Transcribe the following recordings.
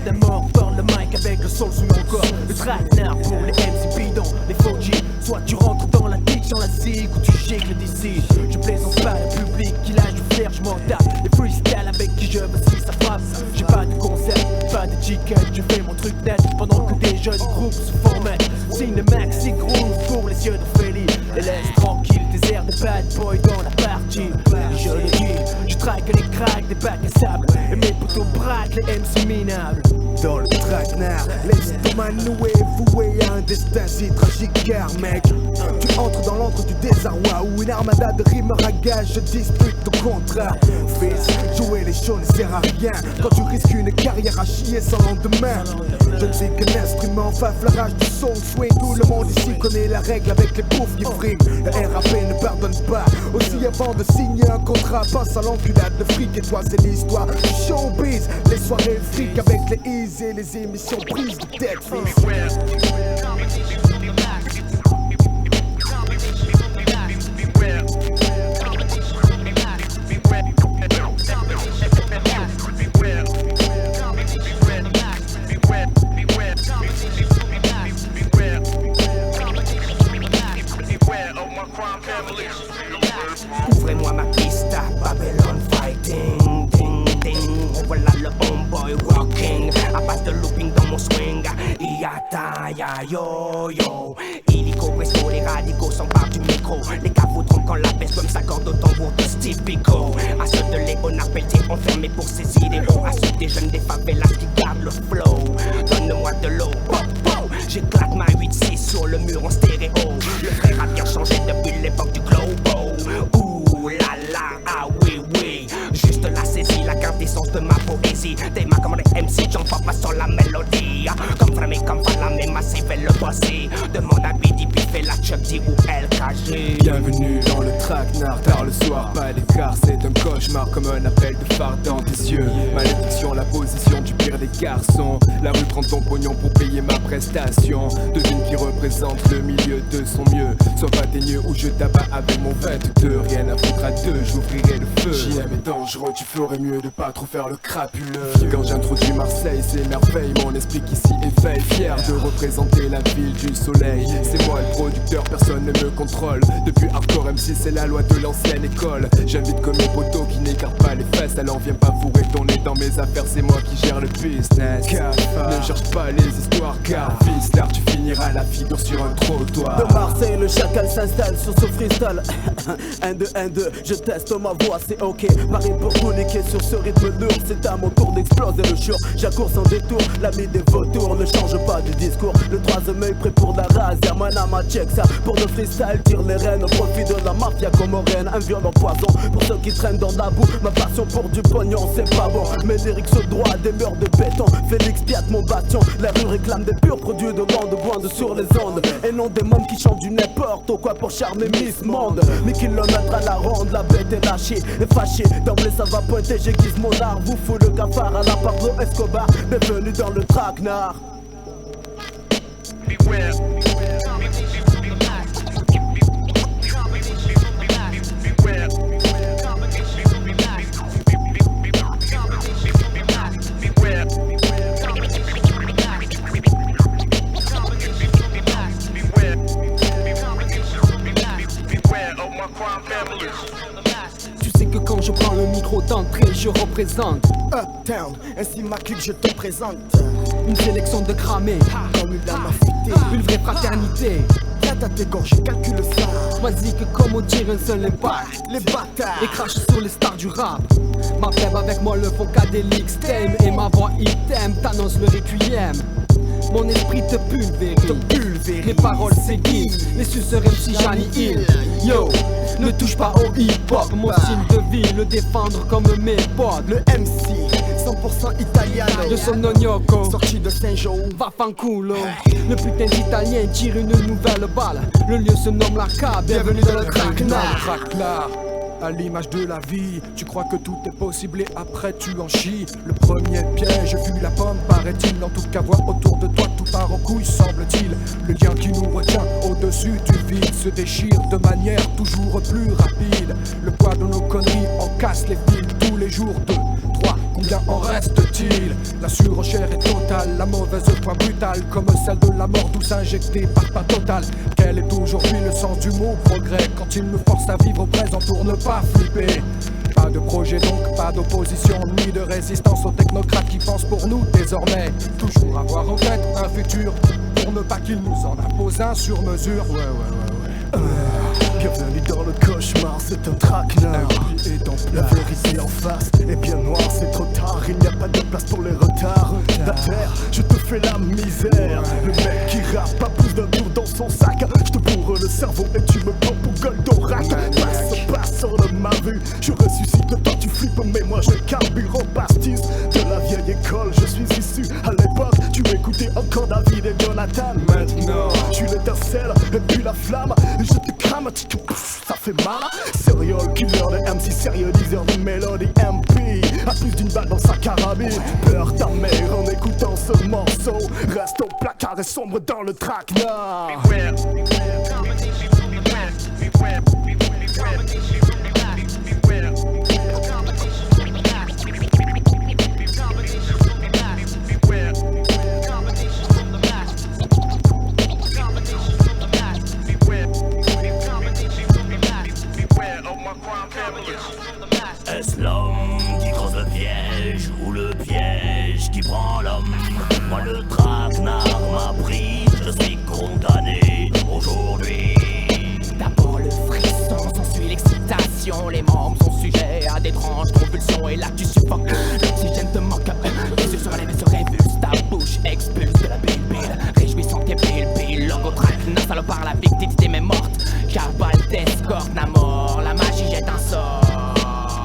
d'un mort, porte le mic avec le sol sous mon corps. Le traquenard pour les MC bidons, les faux G. Soit tu rentres dans la ditch, dans la zig, ou tu gicles d'ici. Je plaisante pas le public, qui lâche du flair, je m'en tape. Les freestyles avec qui je vacille, ça frappe. J'ai pas de concept, pas de ticket, je fais mon truc net. Pendant que des jeunes groupes se formatent. Cinemax, c'est groove pour les yeux d'Ophélie. Et laisse tranquille tes airs de bad boy dans la partie. Et je le dis, je traque les cracks des bacs à sable. Et mes potos braquent les MC minables. Dans le traquenard, l'estomac noué, voué à un destin si tragique car mec, tu entres dans l'antre du désarroi où une armada de rimeurs à gage je dispute ton contrat. Fils, jouer les shows ne sert à rien quand tu risques une carrière à chier sans lendemain. Je ne sais qu'un instrument, faf la rage du soul swing. Tout le monde ici connaît la règle avec les bouffes qui friment. Le RAP ne pardonne pas, aussi avant de signer un contrat, passe à l'enculade, le fric et toi c'est l'histoire du showbiz. Les soirées fric avec les easy et les émissions prises de tête, fils. Ouvrez-moi ma piste à Babylon fighting. Ding ding, voilà le homeboy rocking. À base de looping dans mon swing. Iata ya yo yo. Illico presto, les radicaux s'emparent du micro. Les gars voudront quand la baisse comme s'accorde au tambour de Steve Biko. À ceux de Léonard Peltier enfermés pour ses idéaux. À ceux des jeunes des favelas qui gardent le flow. Donne-moi de l'eau, pop pop. J'éclate ma 8-6 sur le mur en stéréo. Le frère a bien changé depuis l'époque du globo. Ouh là là, ah oui oui. Juste la saisie, la quintessence de ma poésie. Des mains comme les MC, j'en vois pas sur la mélodie. Comme Framé, comme Falamé, massif et le bossy. Demande à Bidi, fait la Chuck D ou LKG. Bienvenue dans le traquenard, tard le soir, pas d'écart. C'est un cauchemar comme un appel de phare dans tes yeux. Malédiction, la position du pire des garçons. La rue prend ton pognon pour payer ma prestation. Devine qui représente le milieu de son mieux. Sois atteigneux ou je t'abats avec mon 22. Rien à foutre à deux, j'ouvrirai le feu. JM est dangereux, tu ferais mieux de pas trop faire le crapuleux. Quand j'introduis Marseille, c'est merveille. Mon esprit qui s'y éveille, fier de représenter la ville du soleil. C'est moi le producteur, personne ne me contrôle. Depuis Hardcore MC, c'est la loi de l'ancienne école. J'invite comme mes potos qui n'écartent pas les fesses. Alors viens pas fourrer ton nez dans mes affaires, c'est moi qui gère le business. Ne cherche pas les histoires car fils, là tu finiras la figure sur un trottoir. De Marseille, le chacal s'installe sur ce freestyle. 1-2, 1-2, je teste ma voix, c'est ok. Marie pour communiquer sur ce rythme lourd. C'est à mon tour d'exploser le jour. J'accours sans détour, l'ami des vautours. Ne change pas de discours. Le troisième œil prêt pour la rase. Manama check ça. Pour le freestyle, tire les rênes. Profite de la mafia comorienne. Un violent poison pour ceux qui traînent dans la boue. Ma passion pour du pognon, c'est pas bon. Mes lyrics au droit, des murs de béton. Félix piate mon bâton. La rue réclame des purs produits de bande de boinde sur les ondes. Et non des mômes qui chantent du n'importe quoi pour charmer Miss Monde. Mais kilomètres à la ronde, la bête est lâchée et fâchée. D'emblée ça va pointer, j'aiguise mon art. Vous fous le cafard à la Pablo Escobar. Bienvenue dans le traquenard. Beware. Tu sais que quand je prends le micro d'entrée, je représente Uptown, ainsi ma clique je te présente. une sélection de cramés, Comme une lame affûtée. une vraie fraternité. Viens à tes gorges, calcule ça. Choisis que comme on tire un seul impact. Les bâtards. Et crache sur les stars du rap. Ma fève avec moi le Funkadelic Tame. Et ma voix item t'annonce le requiem. Mon esprit te pulvérise. Les paroles s'aiguisent. Les suceurs MC Johnny Hill. Yo, ne touche pas au hip-hop. Mon style de vie, le défendre comme mes potes. Le MC, 100% italien. De son ognocco, Sorti de Saint-Jean. va fanculo. Le putain d'italien tire une nouvelle balle. Le lieu se nomme la K. Bienvenue dans le traquenard. À l'image de la vie, tu crois que tout est possible et après tu en chies. Le premier piège, vu la pomme, paraît-il. En tout cas, vois autour de toi, tout part en couille, semble-t-il. Le lien qui nous retient au-dessus du vide se déchire de manière toujours plus rapide. Le poids de nos conneries en casse les fils tous les jours. 2, 3, combien en reste-t-il? La surenchère est totale. fatale, la mauvaise foi brutale, comme celle de la mort douce injectée par pas total. Quel est aujourd'hui le sens du mot progrès, quand il nous force à vivre au présent pour ne pas flipper? Pas de projet donc, pas d'opposition, ni de résistance aux technocrates qui pensent pour nous désormais. Toujours avoir en tête un futur, pour ne pas qu'ils nous en imposent un sur mesure. Bienvenue dans le cauchemar, c'est un traquenard. La vérité en face est bien noire, c'est trop tard. Il n'y a pas de place pour les retards. D'affaire, je te fais la misère. Le mec qui rappe pas plus d'un tour dans son sac. Je te bourre le cerveau et tu me prends pour Goldorak. Passe de ma vue, je ressuscite. Toi tu flippes mais moi je carbure au pastis. De la vieille école, je suis issu. À l'époque, tu m'écoutais encore David et Jonathan. Maintenant, je suis l'étincelle et puis la flamme. Je te crame, ça fait mal. Serial killer de MC, sérieux diseur de mélodie MP. A plus d'une balle dans sa carabine. Pleure ta mère en écoutant ce morceau. Reste au placard et sombre dans le traquenard. Est-ce l'homme qui creuse le piège ou le piège qui prend l'homme? Moi le traquenard m'a pris, je suis condamné aujourd'hui. D'abord le frisson, s'ensuit l'excitation. Les membres sont sujets à d'étranges convulsions. Et là tu suffoques, l'oxygène te manque. Les yeux se relèvent et se révulsent. Ta bouche expulse de la bile-bile. Réjouissant tes pile-pile. Logo traquenard, salopard, la victime est morte. Cabal t'escorte, Namor, la magie jette un sort.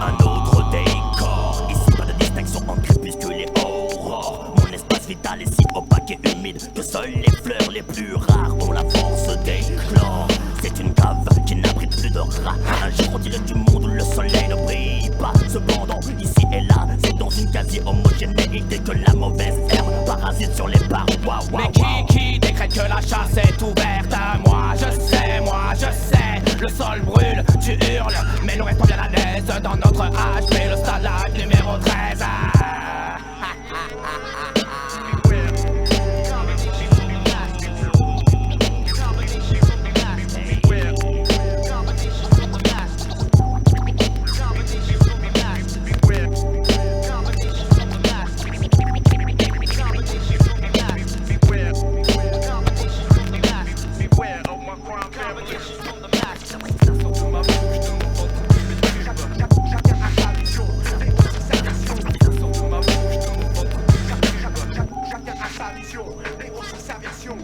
Un autre décor, ici pas de distinction entre crépuscule et aurore. Mon espace vital est si opaque et humide que seules les fleurs les plus rares ont la force d'éclore. C'est une cave qui n'abrite plus de rats. Un jour on dirait du monde où le soleil ne brille pas. Cependant, ici et là, c'est dans une quasi-homogénéité que la mauvaise herbe parasite sur les parois. Mais qui décrète que la chasse est ouverte? Moi je sais, le sol brûle, tu hurles. Mais nous restons bien à l'aise dans notre HP, le stade numéro 13. Les grosses servitions.